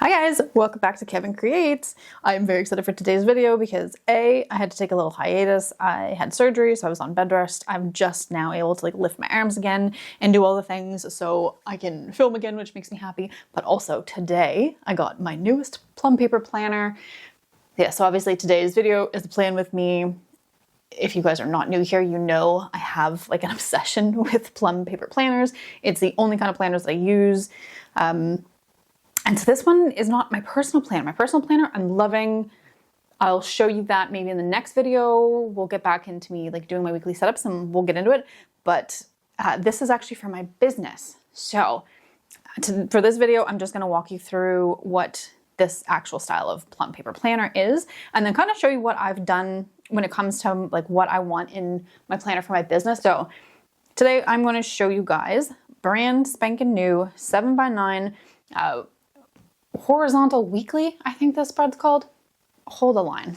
Hi guys, welcome back to Kevin Creates. I'm very excited for today's video because I had to take a little hiatus. I had surgery, so I was on bed rest. I'm just now able to lift my arms again and do all the things so I can film again, which makes me happy. But also today I got my newest Plum Paper planner. Yeah, so obviously today's video is the plan with me. If you guys are not new here, you know I have an obsession with Plum Paper planners. It's the only kind of planners that I use. And so this one is not my personal planner. My personal planner I'm loving. I'll show you that maybe in the next video. We'll get back into me doing my weekly setups and we'll get into it. But this is actually for my business. So for this video, I'm just gonna walk you through what this actual style of Plum Paper planner is, and then kind of show you what I've done when it comes to what I want in my planner for my business. So today I'm gonna show you guys brand spanking new 7x9 horizontal weekly, I think this spread's called. Hold the line.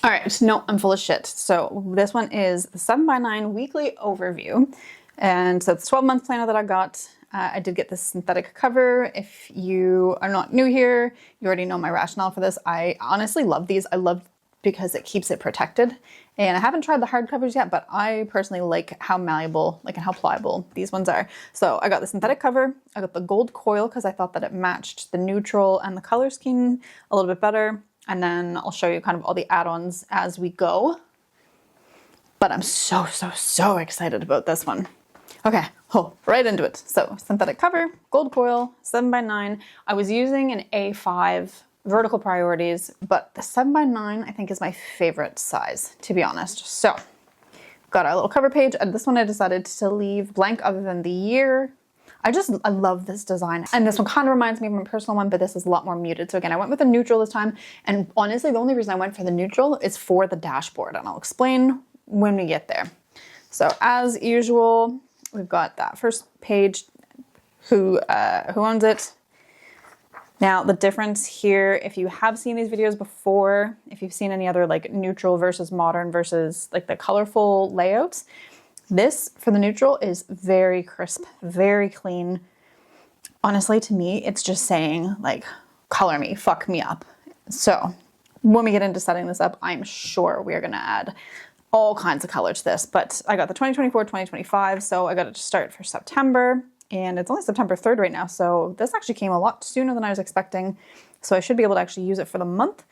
All right, no, I'm full of shit. So this one is the 7x9 weekly overview. And so it's a 12-month planner that I got. I did get this synthetic cover. If you are not new here, you already know my rationale for this. I honestly love these. I love because it keeps it protected. And I haven't tried the hard covers yet, but I personally like how malleable, and how pliable these ones are. So I got the synthetic cover. I got the gold coil because I thought that it matched the neutral and the color scheme a little bit better. And then I'll show you kind of all the add-ons as we go. But I'm so excited about this one. Okay, right into it. So synthetic cover, gold coil, 7x9. I was using an A5 vertical priorities, but the 7x9 I think is my favorite size, to be honest. So got our little cover page, and this one I decided to leave blank other than the year. I love this design, and this one kind of reminds me of my personal one, but this is a lot more muted. So again, I went with a neutral this time, and honestly the only reason I went for the neutral is for the dashboard, and I'll explain when we get there. So as usual, we've got that first page, who owns it. Now the difference here, if you have seen these videos before, if you've seen any other neutral versus modern versus the colorful layouts, this for the neutral is very crisp, very clean. Honestly, to me, it's just saying color me, fuck me up. So when we get into setting this up, I'm sure we are gonna add all kinds of color to this, but I got the 2024, 2025, so I got it to start for September. And it's only September 3rd right now, so this actually came a lot sooner than I was expecting. So I should be able to actually use it for the month.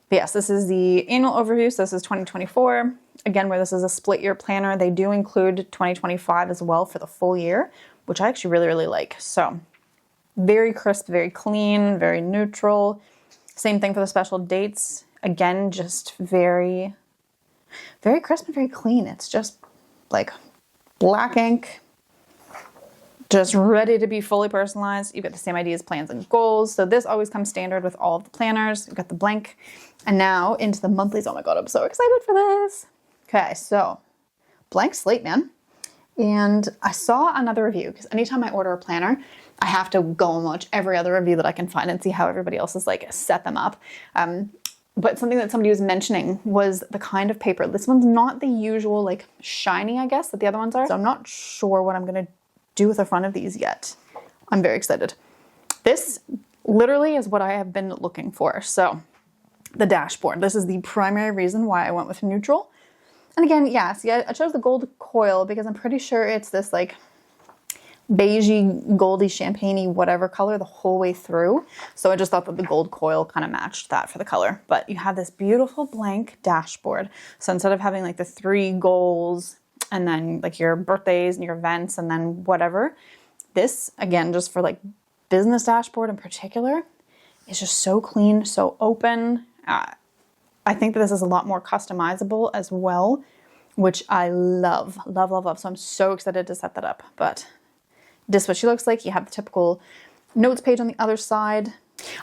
But yes, this is the annual overview, so this is 2024. Again, where this is a split year planner, they do include 2025 as well for the full year, which I actually really like. So very crisp, very clean, very neutral. Same thing for the special dates. Again, just very crisp and very clean. It's just black ink, just ready to be fully personalized. You've got the same ideas, plans, and goals. So this always comes standard with all of the planners. You've got the blank. And now into the monthlies. Oh my God, I'm so excited for this. Okay, so blank slate, man. And I saw another review, because anytime I order a planner, I have to go and watch every other review that I can find and see how everybody else has set them up. But something that somebody was mentioning was the kind of paper. This one's not the usual shiny, I guess, that the other ones are. So I'm not sure what I'm gonna do with the front of these yet. I'm very excited. This literally is what I have been looking for. So the dashboard, this is the primary reason why I went with neutral. And again, yeah, see, I chose the gold coil because I'm pretty sure it's this beigey, goldy, champagne-y, whatever color the whole way through. So I just thought that the gold coil kind of matched that for the color. But you have this beautiful blank dashboard. So instead of having the 3 goals and then your birthdays and your events and then whatever, this again, just for business dashboard in particular, is just so clean, so open. I think that this is a lot more customizable as well, which I love. So I'm so excited to set that up. But this is what she looks like. You have the typical notes page on the other side.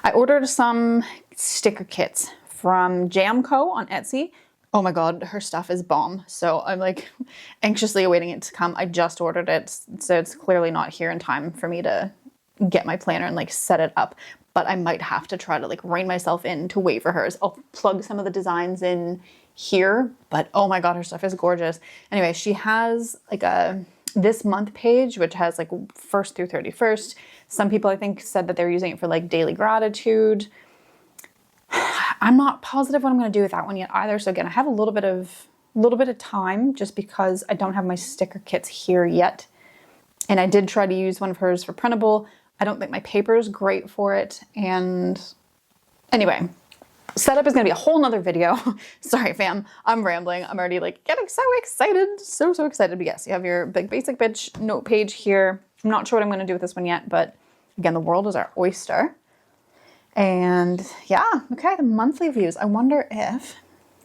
I ordered some sticker kits from Jamco on Etsy. Oh my God, her stuff is bomb. So I'm anxiously awaiting it to come. I just ordered it, so it's clearly not here in time for me to get my planner and set it up. But I might have to try to rein myself in to wait for hers. I'll plug some of the designs in here, but oh my God, her stuff is gorgeous. Anyway, she has a this month page, which has like 1st through 31st. Some people I think said that they're using it for like daily gratitude. I'm not positive what I'm going to do with that one yet either. So again, I have a little bit of time just because I don't have my sticker kits here yet. And I did try to use one of hers for printable. I don't think my paper is great for it. And anyway, setup is going to be a whole nother video. Sorry, fam. I'm rambling. I'm already like getting so excited. So excited. But yes, you have your big basic bitch note page here. I'm not sure what I'm going to do with this one yet, but again, the world is our oyster. And yeah, okay, the monthly views. I wonder if,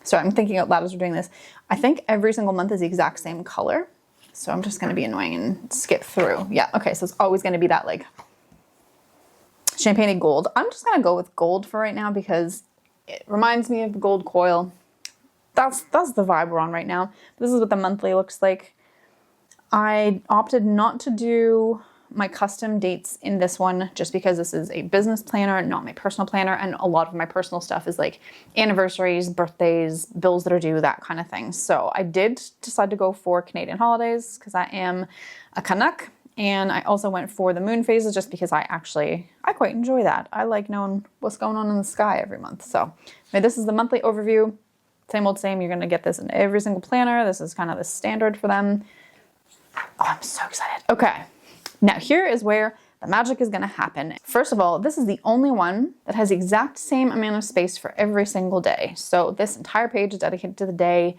sorry, I'm thinking out loud as we're doing this. I think every single month is the exact same color. So I'm just going to be annoying and skip through. Yeah, okay, so it's always going to be that like champagne gold. I'm just going to go with gold for right now because it reminds me of gold coil. That's the vibe we're on right now. This is what the monthly looks like. I opted not to do my custom dates in this one just because this is a business planner, not my personal planner, and a lot of my personal stuff is like anniversaries, birthdays, bills that are due, that kind of thing. So I did decide to go for Canadian holidays because I am a Canuck, and I also went for the moon phases just because I quite enjoy that. I like knowing what's going on in the sky every month. So this is the monthly overview. Same old same, you're going to get this in every single planner. This is kind of the standard for them. Oh, I'm so excited. Okay. Now here is where the magic is going to happen. First of all, this is the only one that has the exact same amount of space for every single day. So this entire page is dedicated to the day,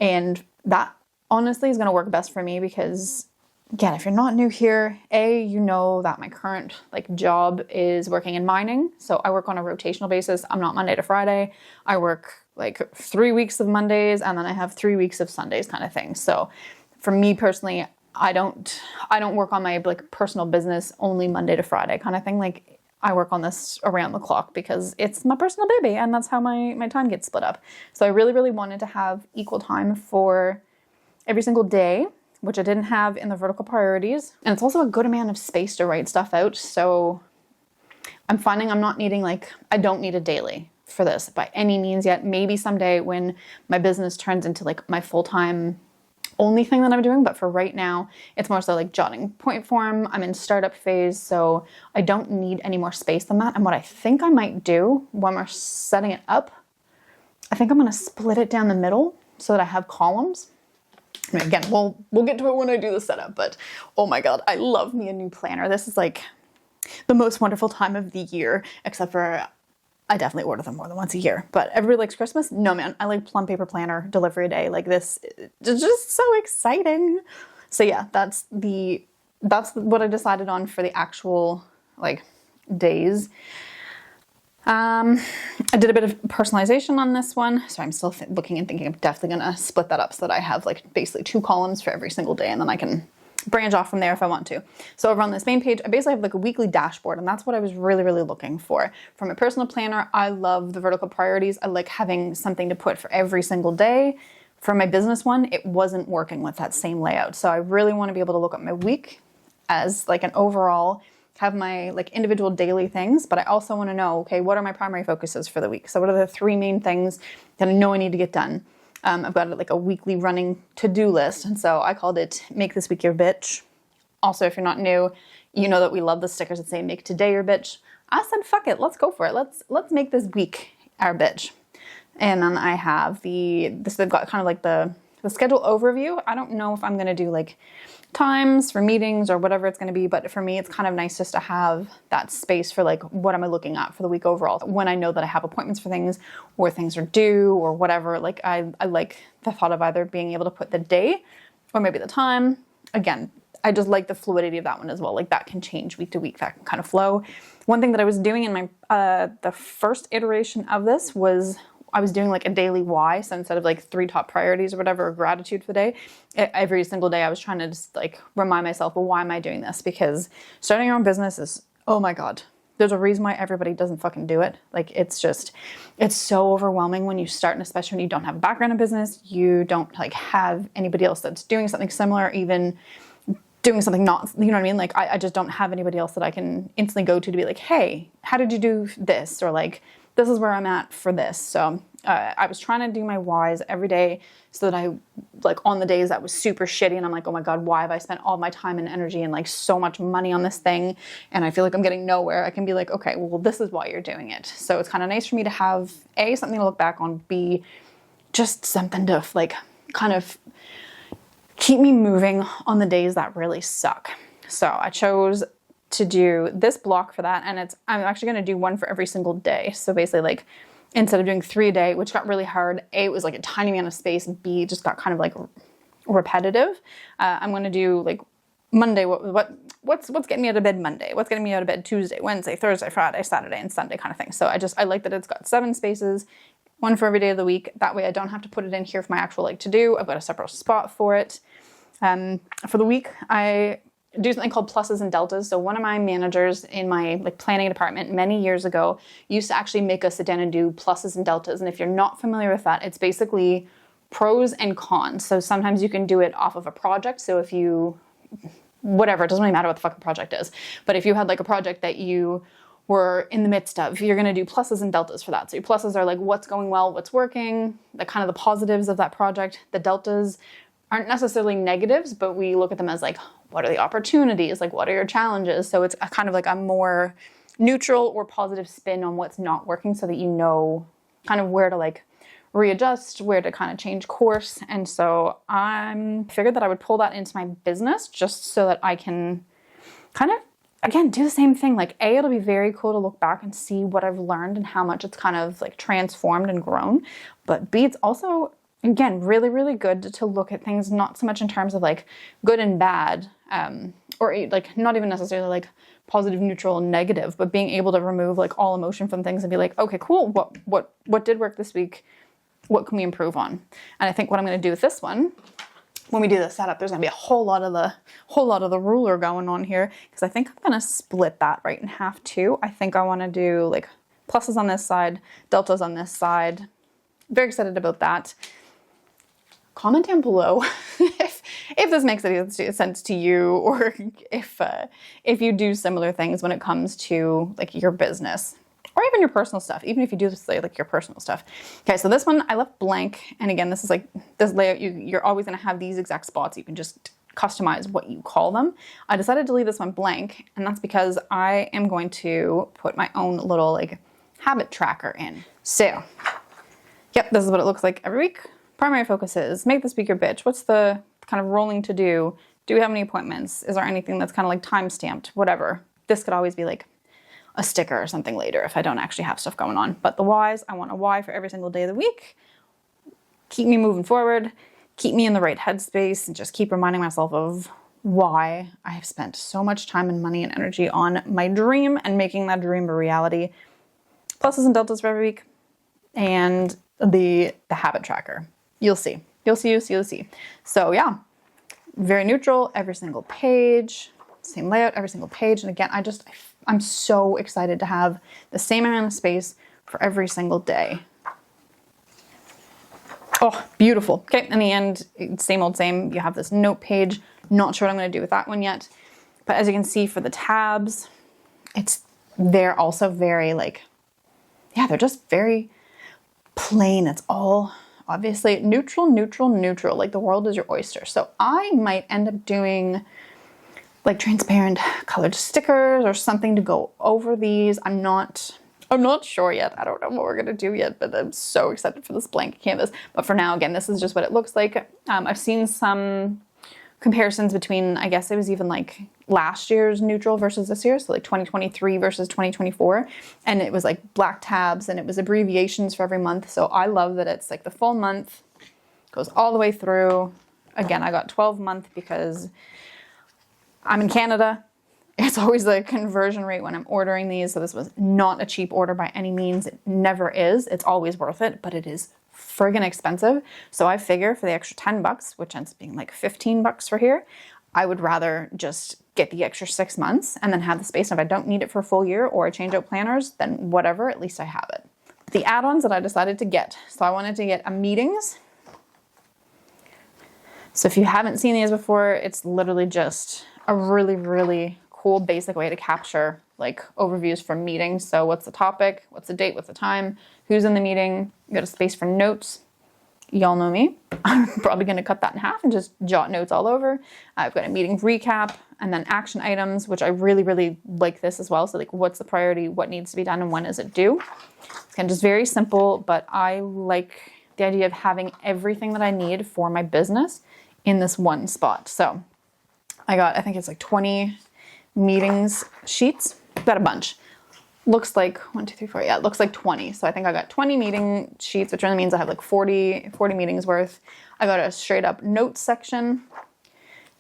and that honestly is going to work best for me because, again, if you're not new here, you know that my current job is working in mining. So I work on a rotational basis. I'm not Monday to Friday. I work 3 weeks of Mondays and then I have 3 weeks of Sundays kind of thing. So for me personally, I don't work on my personal business only Monday to Friday kind of thing. I work on this around the clock because it's my personal baby and that's how my time gets split up. So I really wanted to have equal time for every single day, which I didn't have in the vertical priorities. And it's also a good amount of space to write stuff out. So I'm finding I'm not needing I don't need a daily for this by any means yet. Maybe someday when my business turns into my full-time only thing that I'm doing, but for right now, it's more so jotting point form. I'm in startup phase, so I don't need any more space than that. And what I think I might do when we're setting it up, I think I'm going to split it down the middle so that I have columns. I mean, again, we'll get to it when I do the setup, but oh my God, I love me a new planner. This is the most wonderful time of the year, except for I definitely order them more than once a year. But everybody likes Christmas? No, man. I like Plum Paper Planner delivery day. This is just so exciting. So yeah, that's what I decided on for the actual days. I did a bit of personalization on this one. So I'm still looking and thinking I'm definitely going to split that up so that I have basically 2 columns for every single day, and then I can branch off from there if I want to. So over on this main page, I basically have a weekly dashboard, and that's what I was really looking for. For my personal planner, I love the vertical priorities. I like having something to put for every single day. For my business one, it wasn't working with that same layout. So I really want to be able to look at my week as an overall, have my individual daily things, but I also want to know, okay, what are my primary focuses for the week? So what are the 3 main things that I know I need to get done? I've got a weekly running to-do list, and so I called it Make This Week Your Bitch. Also, if you're not new, you know that we love the stickers that say Make Today Your Bitch. I said, fuck it, let's go for it. Let's make this week our bitch. And then I have they've got kind of the schedule overview. I don't know if I'm going to do times for meetings or whatever it's going to be, but for me, it's kind of nice just to have that space for what am I looking at for the week overall. When I know that I have appointments for things or things are due or whatever, I like the thought of either being able to put the day or maybe the time. Again, I just like the fluidity of that one as well. That can change week to week, that can kind of flow. One thing that I was doing in my the first iteration of this was I was doing a daily why. So instead of 3 top priorities or whatever, or gratitude for the day, every single day I was trying to just remind myself, well, why am I doing this? Because starting your own business is, oh my God, there's a reason why everybody doesn't fucking do it. It's so overwhelming when you start, and especially when you don't have a background in business, you don't have anybody else that's doing something similar, even doing something not, you know what I mean? I just don't have anybody else that I can instantly go to be hey, how did you do this? Or this is where I'm at for this. So I was trying to do my whys every day so that I, like on the days that was super shitty and I'm like, oh my God, why have I spent all my time and energy and like so much money on this thing? And I feel like I'm getting nowhere. I can be like, okay, well, this is why you're doing it. So it's kind of nice for me to have A, something to look back on, B, just something to like kind of keep me moving on the days that really suck. So I chose to do this block for that, and I'm actually going to do one for every single day. So basically, like, instead of doing 3 a day, which got really hard, A, it was like a tiny amount of space, and B, just got kind of like repetitive. I'm going to do like Monday, what's getting me out of bed Monday? What's getting me out of bed Tuesday, Wednesday, Thursday, Friday, Saturday, and Sunday kind of thing. So I like that it's got 7 spaces, one for every day of the week. That way I don't have to put it in here for my actual like to do. I've got a separate spot for it. For the week, I do something called pluses and deltas. So one of my managers in my like planning department many years ago used to actually make us sit down and do pluses and deltas. And if you're not familiar with that, it's basically pros and cons. So sometimes you can do it off of a project. So if you, whatever, it doesn't really matter what the fucking project is. But if you had like a project that you were in the midst of, you're going to do pluses and deltas for that. So your pluses are like what's going well, what's working, the kind of the positives of that project. The deltas aren't necessarily negatives, but we look at them as like, what are the opportunities? Like, what are your challenges? So it's a kind of like a more neutral or positive spin on what's not working so that you know kind of where to like readjust, where to kind of change course. And so I figured that I would pull that into my business just so that I can kind of, again, do the same thing. Like A, it'll be very cool to look back and see what I've learned and how much it's kind of like transformed and grown. But B, it's also, again, really, really good to look at things not so much in terms of like good and bad, or like not even necessarily like positive, neutral, and negative, but being able to remove like all emotion from things and be like, okay, cool. What did work this week? What can we improve on? And I think what I'm going to do with this one, when we do the setup, there's going to be a whole lot of the ruler going on here, because I think I'm going to split that right in half too. I think I want to do like pluses on this side, deltas on this side. Very excited about that. Comment down below if this makes any sense to you, or if you do similar things when it comes to like your business or even your personal stuff, even if you do say like your personal stuff. Okay, so this one I left blank, and again, this is like this layout. You're always going to have these exact spots. You can just customize what you call them. I decided to leave this one blank, and that's because I am going to put my own little like habit tracker in. So, yep, this is what it looks like every week. Primary focus is make this week your bitch. What's the kind of rolling to do? Do we have any appointments? Is there anything that's kind of like time stamped? Whatever. This could always be like a sticker or something later if I don't actually have stuff going on. But the whys, I want a why for every single day of the week. Keep me moving forward. Keep me in the right headspace, and just keep reminding myself of why I have spent so much time and money and energy on my dream and making that dream a reality. Pluses and deltas for every week. And the habit tracker. You'll see. You'll see. So yeah, very neutral, every single page, same layout, every single page. And again, I'm so excited to have the same amount of space for every single day. Oh, beautiful. Okay, in the end, same old same. You have this note page. Not sure what I'm going to do with that one yet. But as you can see for the tabs, they're also very like, yeah, they're just very plain. It's all obviously neutral, like the world is your oyster. So I might end up doing like transparent colored stickers or something to go over these. I'm not sure yet. I don't know what we're gonna do yet, but I'm so excited for this blank canvas. But for now, again, this is just what it looks like. I've seen some comparisons between, I guess it was even like last year's neutral versus this year, so like 2023 versus 2024, and it was like black tabs and it was abbreviations for every month. So I love that it's like the full month, goes all the way through. Again, I got 12 month because I'm in Canada. It's always the conversion rate when I'm ordering these, so this was not a cheap order by any means. It never is. It's always worth it, but it is friggin' expensive. So I figure for the extra 10 bucks, which ends up being like 15 bucks for here, I would rather just get the extra 6 months and then have the space. And if I don't need it for a full year or I change out planners, then whatever, at least I have it. The add-ons that I decided to get. So I wanted to get a meetings. So if you haven't seen these before, it's literally just a really, really cool basic way to capture like overviews for meetings. So what's the topic? What's the date? What's the time? Who's in the meeting? You got a space for notes. Y'all know me. I'm probably going to cut that in half and just jot notes all over. I've got a meeting recap and then action items, which I really, really like this as well. So like, what's the priority? What needs to be done and when is it due? It's kind of just very simple, but I like the idea of having everything that I need for my business in this one spot. So I think it's like 20 meetings sheets. Got a bunch. Looks like 1, 2, 3, 4. Yeah, it looks like 20. So I think I got 20 meeting sheets, which really means I have like 40 meetings worth. I got a straight up notes section,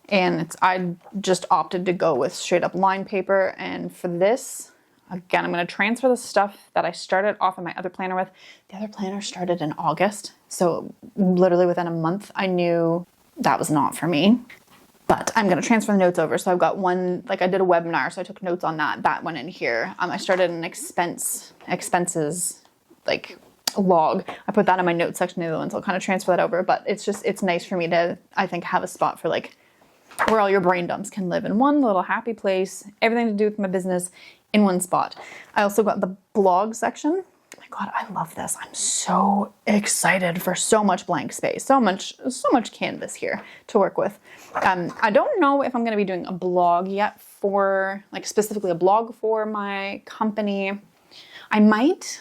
and I just opted to go with straight up line paper. And for this, again, I'm going to transfer the stuff that I started off in my other planner with. The other planner started in August. So literally within a month, I knew that was not for me. But I'm going to transfer the notes over. So I've got one, like I did a webinar, so I took notes on that. That went in here. I started an expenses like log. I put that in my notes section, the other one, so I'll kind of transfer that over. But it's nice for me to, I think, have a spot for like where all your brain dumps can live in one little happy place. Everything to do with my business in one spot. I also got the blog section. God, I love this. I'm so excited for so much blank space, so much canvas here to work with. I don't know if I'm going to be doing a blog yet for, like specifically a blog for my company. I might,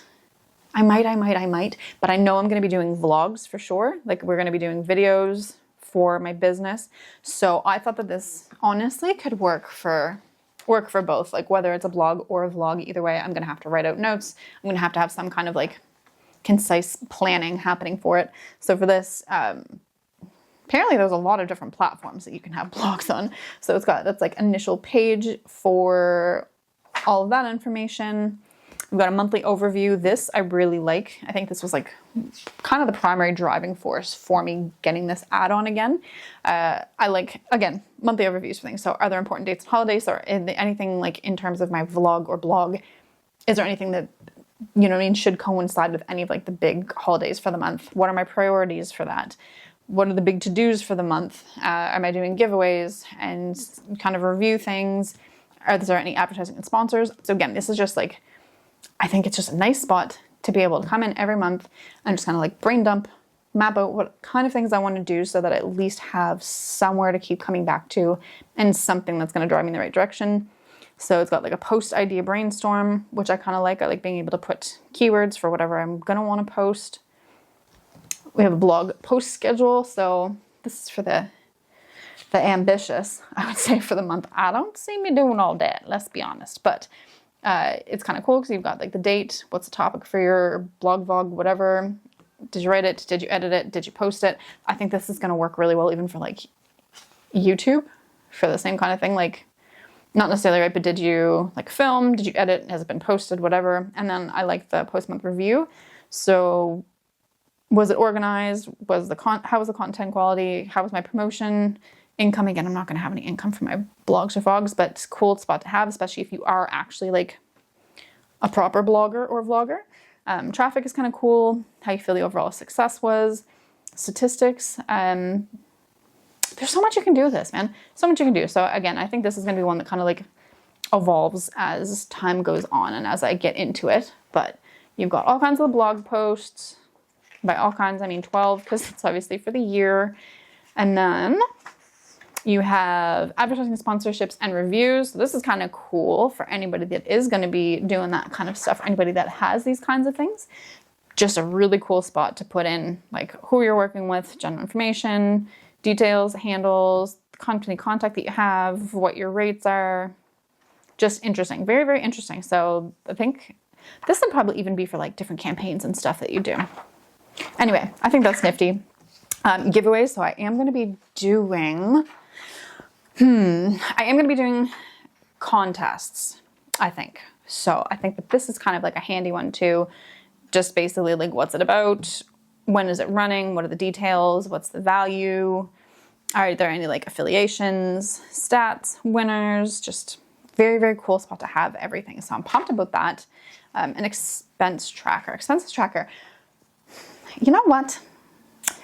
but I know I'm going to be doing vlogs for sure. Like we're going to be doing videos for my business. So I thought that this honestly could work for both, like whether it's a blog or a vlog. Either way, I'm going to have to write out notes. I'm going to have some kind of like concise planning happening for it. So for this, apparently there's a lot of different platforms that you can have blogs on. So that's like initial page for all of that information. We've got a monthly overview. This I really like. I think this was like kind of the primary driving force for me getting this add-on again. I like, again, monthly overviews for things. So are there important dates and holidays, or anything like in terms of my vlog or blog? Is there anything that, you know what I mean, should coincide with any of like the big holidays for the month? What are my priorities for that? What are the big to-dos for the month? Am I doing giveaways and kind of review things? Are there any advertising and sponsors? So again, this is just like, I think it's just a nice spot to be able to come in every month and just kind of like brain dump, map out what kind of things I want to do so that I at least have somewhere to keep coming back to and something that's going to drive me in the right direction. So it's got like a post idea brainstorm, which I kind of like. I like being able to put keywords for whatever I'm going to want to post. We have a blog post schedule. So this is for the ambitious, I would say, for the month. I don't see me doing all that, let's be honest. But it's kind of cool because you've got like the date, what's the topic for your blog, vlog, whatever. Did you write it? Did you edit it? Did you post it? I think this is going to work really well even for like YouTube for the same kind of thing. Like not necessarily right, but did you like film? Did you edit? Has it been posted? Whatever. And then I like the post-month review. So was it organized? How was the content quality? How was my promotion? Income, again, I'm not going to have any income from my blogs or vlogs, but it's a cool spot to have, especially if you are actually like a proper blogger or vlogger. Traffic is kind of cool. How you feel the overall success was. Statistics. There's so much you can do with this, man. So much you can do. So again, I think this is going to be one that kind of like evolves as time goes on and as I get into it. But you've got all kinds of blog posts. By all kinds, I mean 12, because it's obviously for the year. And then you have advertising, sponsorships, and reviews. So this is kind of cool for anybody that is going to be doing that kind of stuff, for anybody that has these kinds of things. Just a really cool spot to put in like who you're working with, general information, details, handles, company contact that you have, what your rates are. Just interesting. Very, very interesting. So I think this would probably even be for like different campaigns and stuff that you do. Anyway, I think that's nifty. Giveaways. So I am going to be doing... I am going to be doing contests, I think. So I think that this is kind of like a handy one too. Just basically like, what's it about? When is it running? What are the details? What's the value? Are there any like affiliations, stats, winners? Just very, very cool spot to have everything. So I'm pumped about that. An expenses tracker. You know what?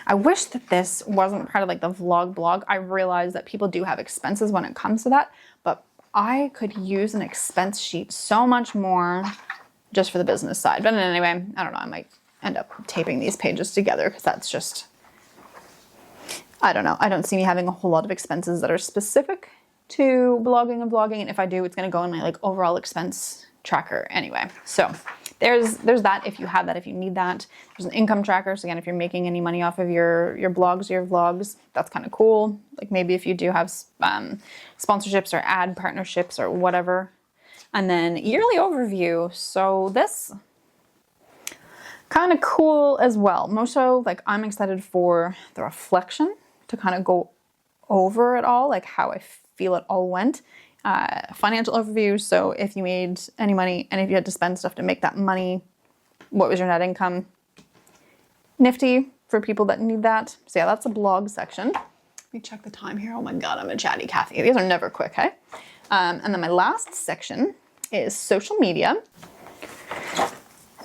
I wish that this wasn't part of like the vlog blog. I realize that people do have expenses when it comes to that, but I could use an expense sheet so much more just for the business side. But anyway, I don't know, I might end up taping these pages together because that's just, I don't know. I don't see me having a whole lot of expenses that are specific to blogging and vlogging. And if I do, it's going to go in my like overall expense tracker anyway. So there's that if you have that, if you need that. There's an income tracker. So again, if you're making any money off of your blogs or your vlogs, that's kind of cool. Like maybe if you do have sponsorships or ad partnerships or whatever. And then yearly overview. So this kind of cool as well. More so like I'm excited for the reflection to kind of go over it all, like how I feel it all went. Financial overview. So if you made any money and if you had to spend stuff to make that money, what was your net income? Nifty for people that need that. So yeah, that's a blog section. Let me check the time here. Oh my God, I'm a chatty Cathy. These are never quick, hey? And then my last section is social media.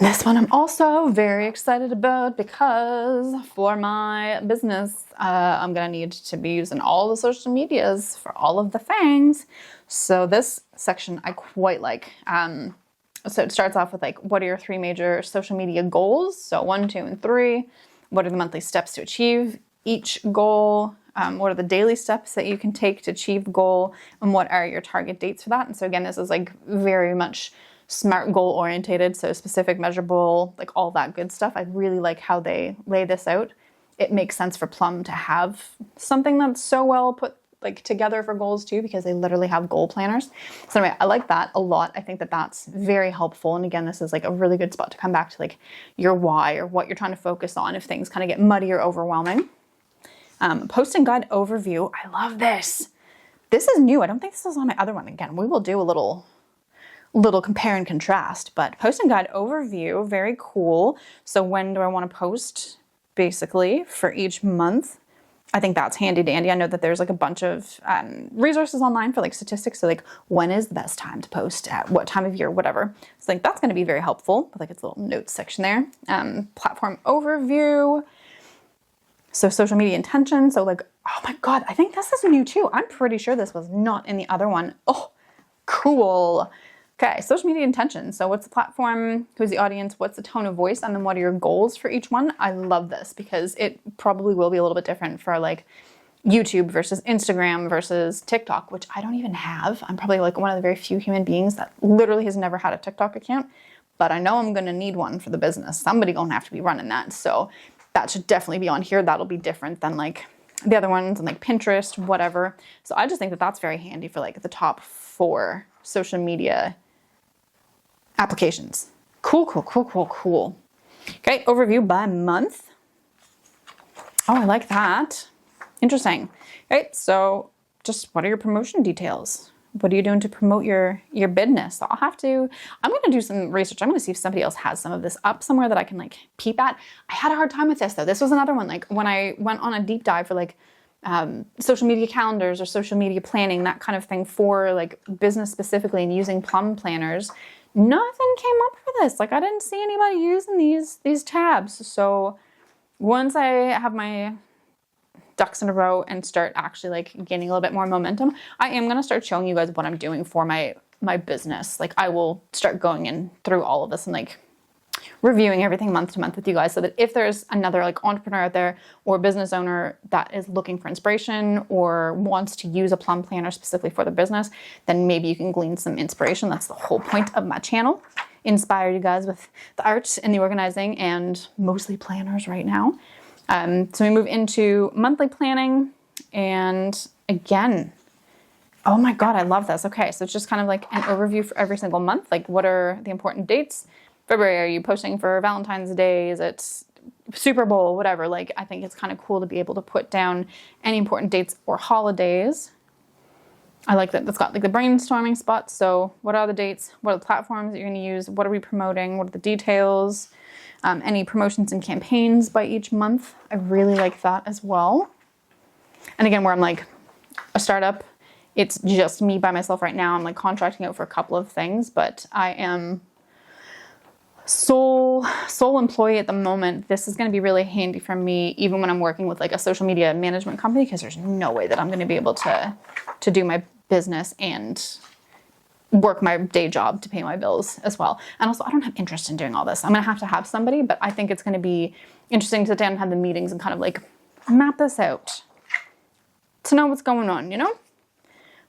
This one I'm also very excited about because for my business, I'm gonna need to be using all the social medias for all of the things. So this section I quite like. So it starts off with like, what are your 3 major social media goals? So 1, 2, and 3. What are the monthly steps to achieve each goal? What are the daily steps that you can take to achieve the goal? And what are your target dates for that? And so again, this is like very much SMART goal orientated, so specific, measurable, like all that good stuff. I really like how they lay this out. It makes sense for Plum to have something that's so well put like together for goals too, because they literally have goal planners. So anyway, I like that a lot. I think that that's very helpful. And again, this is like a really good spot to come back to like your why or what you're trying to focus on if things kind of get muddy or overwhelming. Posting guide overview. I love this. This is new. I don't think this is on my other one. Again, we will do a little compare and contrast, but posting guide overview, very cool. So when do I want to post basically for each month? I think that's handy dandy. I know that there's like a bunch of resources online for like statistics. So like when is the best time to post at what time of year, whatever. So like that's going to be very helpful with like its little notes section there. Platform overview. So social media intention. So like, oh my God, I think this is new too. I'm pretty sure this was not in the other one. Oh, cool. Okay, social media intention. So what's the platform? Who's the audience? What's the tone of voice? And then what are your goals for each one? I love this because it probably will be a little bit different for like YouTube versus Instagram versus TikTok, which I don't even have. I'm probably like one of the very few human beings that literally has never had a TikTok account, but I know I'm going to need one for the business. Somebody going to have to be running that. So that should definitely be on here. That'll be different than like the other ones and like Pinterest, whatever. So I just think that that's very handy for like the top 4 social media applications. Cool, cool, cool, cool, cool. Okay, overview by month. Oh, I like that. Interesting. Okay, so just what are your promotion details? What are you doing to promote your business? I'm going to do some research. I'm going to see if somebody else has some of this up somewhere that I can like peep at. I had a hard time with this though. This was another one. Like when I went on a deep dive for like social media calendars or social media planning, that kind of thing for like business specifically and using Plum planners, nothing came up for this. Like I didn't see anybody using these tabs. So once I have my ducks in a row and start actually like gaining a little bit more momentum, I am going to start showing you guys what I'm doing for my business. Like I will start going in through all of this and like reviewing everything month to month with you guys, so that if there's another like entrepreneur out there or business owner that is looking for inspiration or wants to use a Plum planner specifically for their business, then maybe you can glean some inspiration. That's the whole point of my channel. Inspire you guys with the art and the organizing and mostly planners right now. So we move into monthly planning, and again, oh my God, I love this. Okay, so it's just kind of like an overview for every single month. Like what are the important dates? February, are you posting for Valentine's Day? Is it Super Bowl? Whatever. Like I think it's kind of cool to be able to put down any important dates or holidays. I like that. That's got like the brainstorming spot. So what are the dates? What are the platforms that you're going to use? What are we promoting? What are the details? Any promotions and campaigns by each month. I really like that as well. And again, where I'm like a startup, it's just me by myself right now. I'm like contracting out for a couple of things, but I am sole employee at the moment. This is going to be really handy for me, even when I'm working with like a social media management company, because there's no way that I'm going to be able to do my business and work my day job to pay my bills as well. And also, I don't have interest in doing all this. I'm gonna have somebody, but I think it's gonna be interesting to sit down and have the meetings and kind of like map this out to know what's going on, you know?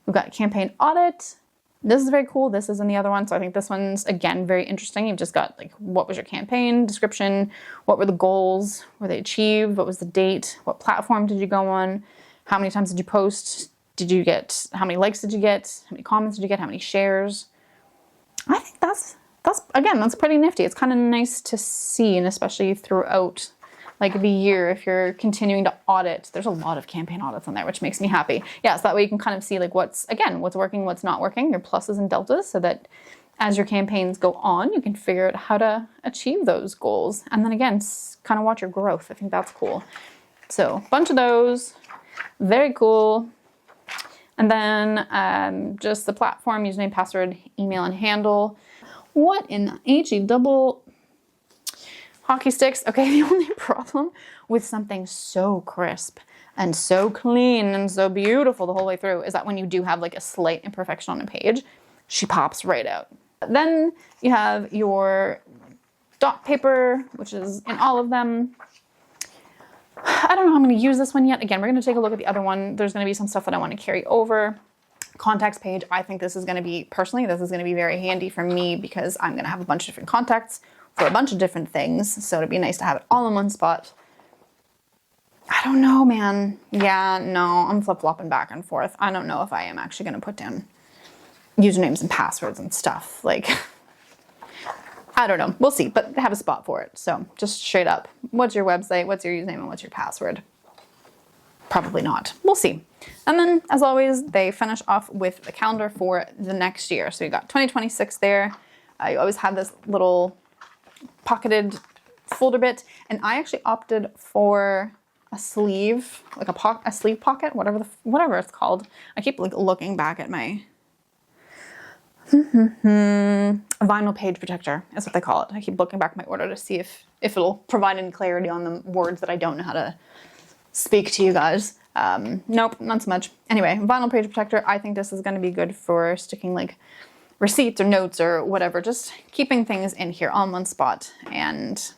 We've got campaign audit. This is very cool. This isn't the other one. So I think this one's, again, very interesting. You've just got like, what was your campaign description? What were the goals? Were they achieved? What was the date? What platform did you go on? How many times did you post? How many likes did you get? How many comments did you get? How many shares? I think that's pretty nifty. It's kind of nice to see, and especially throughout like the year, if you're continuing to audit. There's a lot of campaign audits on there, which makes me happy. Yeah, so that way you can kind of see like what's working, what's not working, your pluses and deltas, so that as your campaigns go on, you can figure out how to achieve those goals. And then again, kind of watch your growth. I think that's cool. So a bunch of those, very cool. And then just the platform, username, password, email, and handle. What in the HE double hockey sticks? Okay, the only problem with something so crisp and so clean and so beautiful the whole way through is that when you do have like a slight imperfection on a page, she pops right out. Then you have your dot paper, which is in all of them. I don't know how I'm going to use this one yet. Again, we're going to take a look at the other one. There's going to be some stuff that I want to carry over. Contacts page, I think this is going to be, personally, this is going to be very handy for me because I'm going to have a bunch of different contacts for a bunch of different things. So it'd be nice to have it all in one spot. I don't know, man. Yeah, no, I'm flip-flopping back and forth. I don't know if I am actually going to put down usernames and passwords and stuff. Like, I don't know. We'll see, but have a spot for it. So just straight up, what's your website, what's your username, and what's your password? Probably not. We'll see. And then, as always, they finish off with the calendar for the next year. So you got 2026 there. You always have this little pocketed folder bit. And I actually opted for a sleeve, like a sleeve pocket, whatever it's called. I keep like looking back at my a vinyl page protector is what they call it. I keep looking back at my order to see if it'll provide any clarity on the words that I don't know how to speak to you guys. Nope, not so much. Anyway, vinyl page protector. I think this is going to be good for sticking like receipts or notes or whatever, just keeping things in here all in one spot. And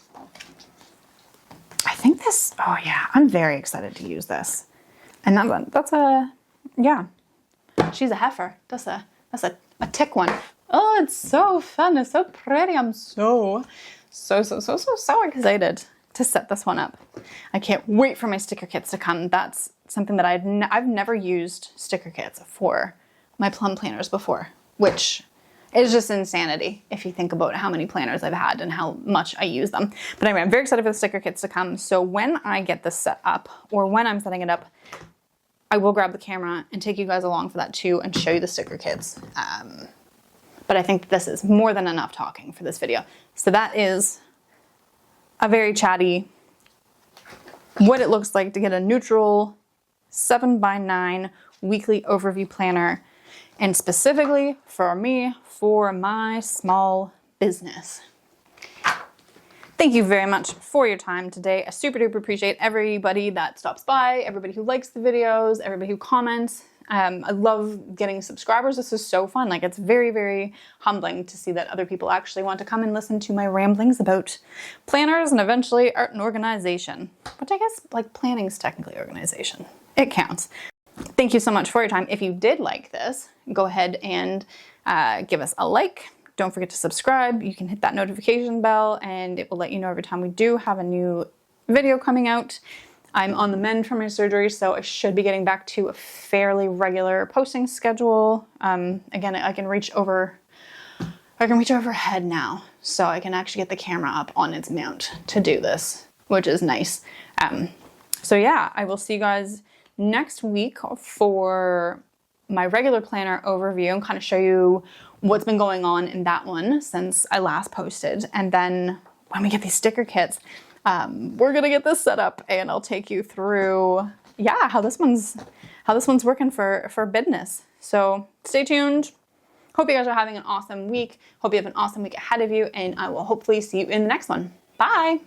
I think this, oh yeah, I'm very excited to use this. And yeah, she's a heifer. That's a tick one. Oh, it's so fun. It's so pretty. I'm so excited to set this one up. I can't wait for my sticker kits to come. That's something that I've never used sticker kits for my plum planners before, which is just insanity if you think about how many planners I've had and how much I use them. But anyway, I'm very excited for the sticker kits to come. So when I get this set up, or when I'm setting it up, I will grab the camera and take you guys along for that too and show you the sticker kits. But I think this is more than enough talking for this video. So that is a very chatty, what it looks like to get a neutral 7x9 weekly overview planner, and specifically for me, for my small business. Thank you very much for your time today. I super duper appreciate everybody that stops by, everybody who likes the videos, everybody who comments. I love getting subscribers. This is so fun. Like, it's very, very humbling to see that other people actually want to come and listen to my ramblings about planners and eventually art and organization, which I guess like planning is technically organization. It counts. Thank you so much for your time. If you did like this, go ahead and give us a like. Don't forget to subscribe. You can hit that notification bell and it will let you know every time we do have a new video coming out. I'm on the mend from my surgery, so I should be getting back to a fairly regular posting schedule. Again, I can reach overhead now, so I can actually get the camera up on its mount to do this, which is nice. So yeah, I will see you guys next week for my regular planner overview and kind of show you what's been going on in that one since I last posted. And then when we get these sticker kits, we're gonna get this set up and I'll take you through, yeah, how this one's working for business. So stay tuned. Hope you guys are having an awesome week. Hope you have an awesome week ahead of you, and I will hopefully see you in the next one. Bye.